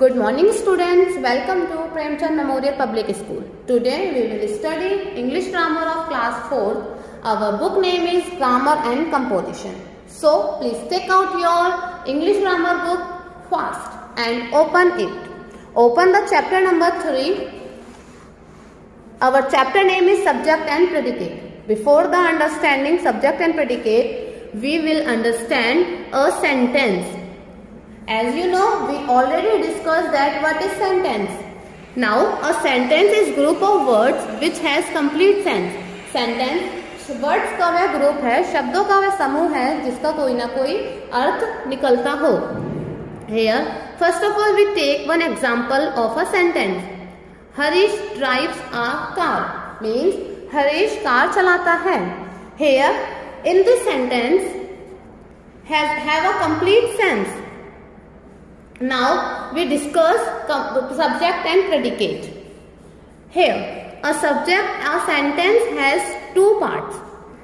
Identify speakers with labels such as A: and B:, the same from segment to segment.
A: Good morning students, welcome to Premchand Memorial Public School. Today we will study English grammar of class 4. Our book name is Grammar and Composition. So please take out your English grammar book fast and open it. Open the chapter number 3. Our chapter name is Subject and Predicate. Before the understanding subject and predicate, we will understand a sentence. As you know, we already discussed that what is sentence. Now, a sentence is group of words which has complete sense. Sentence words का वह group है, शब्दों का वह समूह है जिसका कोई ना कोई अर्थ निकलता हो. Here, first of all, we take one example of a sentence. Harish drives a car. Means Harish car चलाता है. Here, in this sentence, have a complete sense. Now we discuss subject and predicate. Here, a sentence has two parts,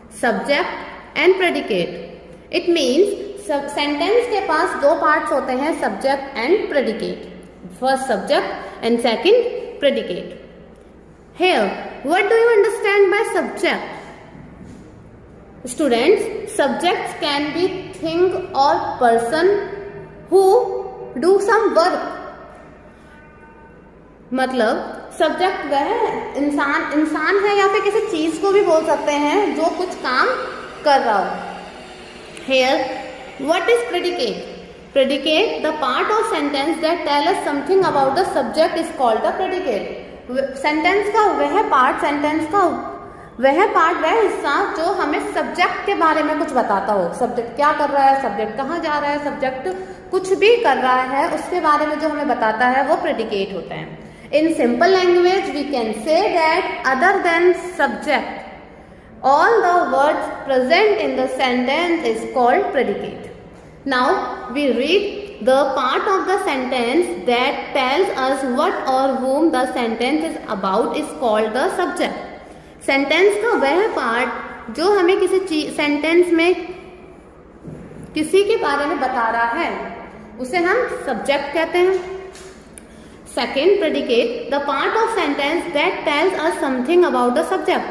A: subject and predicate. It means sentence के पास दो parts होते हैं, subject and predicate. First subject and second predicate. Here, what do you understand by subject? Students, subjects can be thing or person who do some work. मतलब subject वह इंसान है या फिर किसी चीज को भी बोल सकते हैं जो कुछ काम कर रहा हो. Here, what is predicate? Predicate, the part of sentence that tell us something about the subject is called the predicate. Sentence का वह पार्ट, वह हिस्सा जो हमें सब्जेक्ट के बारे में कुछ बताता हो. सब्जेक्ट क्या कर रहा है, सब्जेक्ट कहाँ जा रहा है, सब्जेक्ट कुछ भी कर रहा है, उसके बारे में जो हमें बताता है वो प्रेडिकेट होता है. In simple language we can say that other than subject all the words present in the sentence is called predicate. Now we read the part of the sentence that tells us what or whom the sentence is about is called the subject. Sentence का वह part जो हमें किसी sentence में किसी के बारे में बता रहा है उसे हम सब्जेक्ट कहते हैं. Second, predicate, the part of sentence that tells us something about the subject.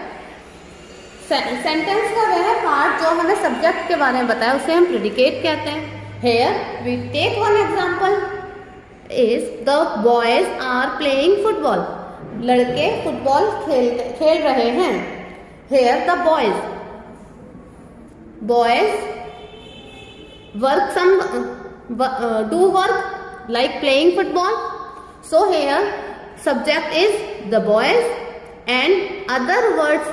A: Sentence का वह पार्ट जो हमें सब्जेक्ट के बारे में बताया उसे हम प्रेडिकेट कहते हैं. Here we take one example is the boys are playing football. लड़के फुटबॉल खेल रहे हैं. Here the boys do work like playing football. So here subject is the boys and other words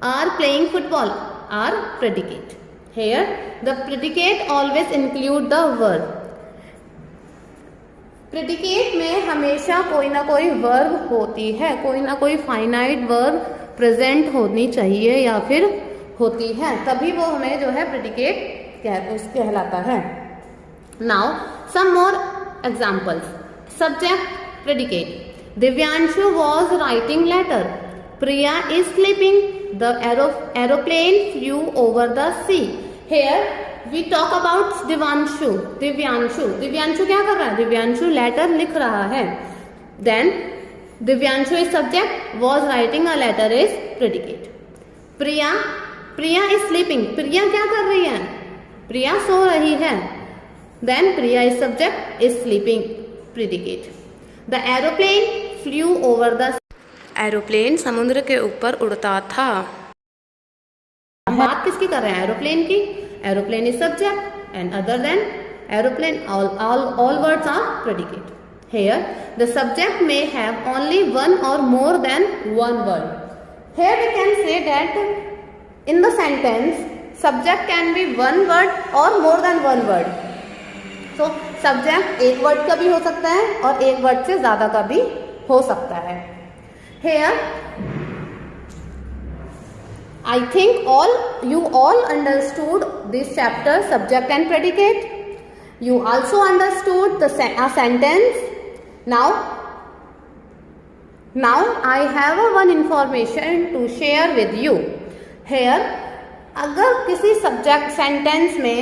A: are playing football are predicate. Here the predicate always include the verb. Predicate में हमेशा कोई ना कोई verb होती है, कोई ना कोई फाइनाइट वर्ब प्रेजेंट होनी चाहिए या फिर होती है, तभी वो हमें जो है प्रेडिकेट कहलाता है. Now some more examples. Subject predicate. Divyanshu was writing letter. Priya is sleeping. The aeroplane flew over the sea. Here we talk about Divyanshu. Divyanshu क्या कर रहा है? Divyanshu letter लिख रहा है. Then Divyanshu is subject. Was writing a letter is predicate. Priya is sleeping. Priya क्या कर रही है? Priya सो रही है. Then Priya is subject, is sleeping, predicate. The aeroplane flew over the. Aeroplane समुद्र के ऊपर उड़ता था. बात किसकी कर रहे हैं? एरोप्लेन की. Aeroplane is subject and other than aeroplane all words are predicate. Here the subject may have only one or more than one word. Here we can say that in the sentence subject can be one word or more than one word. So subject एक word का भी हो सकता है और एक word से ज्यादा का भी हो सकता है. Here, I think you all understood this chapter, subject and predicate. You also understood a sentence. Now I have one information to share with you. Here, अगर किसी सब्जेक्ट सेंटेंस में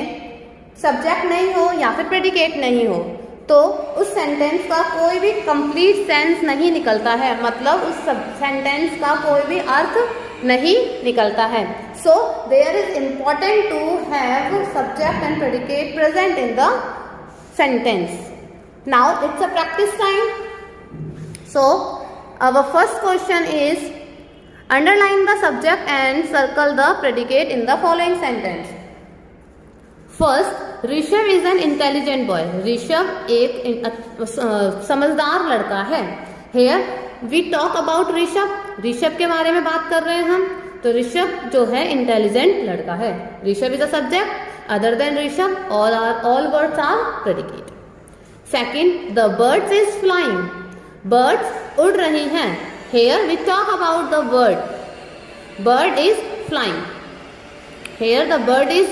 A: सब्जेक्ट नहीं हो या फिर प्रेडिकेट नहीं हो तो उस सेंटेंस का कोई भी कंप्लीट सेंस नहीं निकलता है, मतलब उस सेंटेंस का कोई भी अर्थ नहीं निकलता है. So there is important to have subject and predicate present in the sentence. Now it's a practice time. So our first question is underline the subject and circle the predicate in the following sentence. First, Rishabh is an intelligent boy. Rishabh एक समझदार लड़का है. Here we talk about Rishabh. Rishabh के बारे में बात कर रहे हैं हम. तो ऋषभ जो है इंटेलिजेंट लड़का है. Rishabh is a subject. Other than Rishabh all words are predicate. Second, the birds is flying. Birds उड़ रही हैं. Here we talk about the bird. Bird is flying. Here the bird is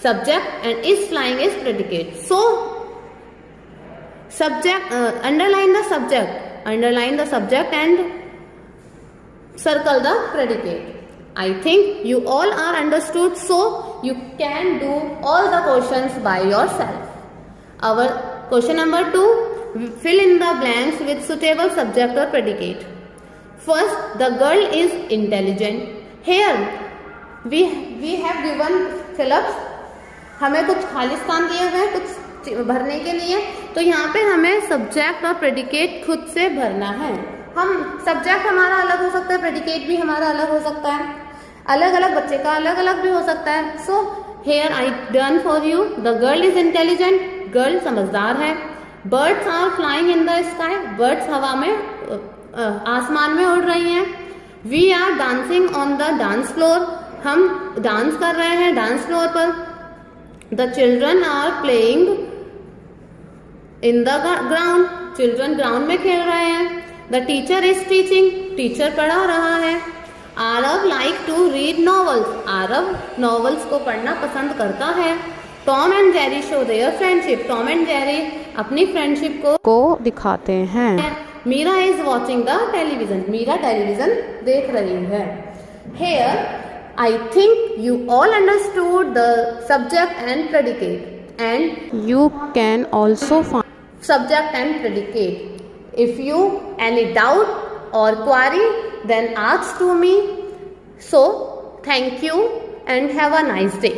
A: subject and is flying is predicate. So subject, underline the subject and circle the predicate. I think you all are understood, so you can do all the questions by yourself. Our question number 2, fill in the blanks with suitable subject or predicate. First, the girl is intelligent. Here we have given fill-ups. हमें कुछ खाली स्थान दिए हुए हैं कुछ भरने के लिए. तो यहाँ पे हमें सब्जेक्ट और प्रेडिकेट खुद से भरना है. हम सब्जेक्ट हमारा अलग हो सकता है, प्रेडिकेट भी हमारा अलग हो सकता है, अलग अलग बच्चे का अलग अलग भी हो सकता है. So here I done for you. The girl is intelligent. Girl समझदार है. Birds are flying in the sky. Birds हवा में आसमान में उड़ रही हैं. We are dancing on the dance floor. हम डांस कर रहे हैं डांस फ्लोर पर. The children are playing in the ground. Children ground में खेल रहे हैं. The teacher is teaching. Teacher पढ़ा रहा है. Aarav like to read novels. Aarav novels को पढ़ना पसंद करता है. Tom and Jerry show their friendship. Tom and Jerry अपनी फ्रेंडशिप को दिखाते हैं. Meera is watching the television. Meera television देख रही है. Here I think you all understood the subject and predicate, and you can also find subject and predicate. If you any doubt or query, then ask to me. So thank you and have a nice day.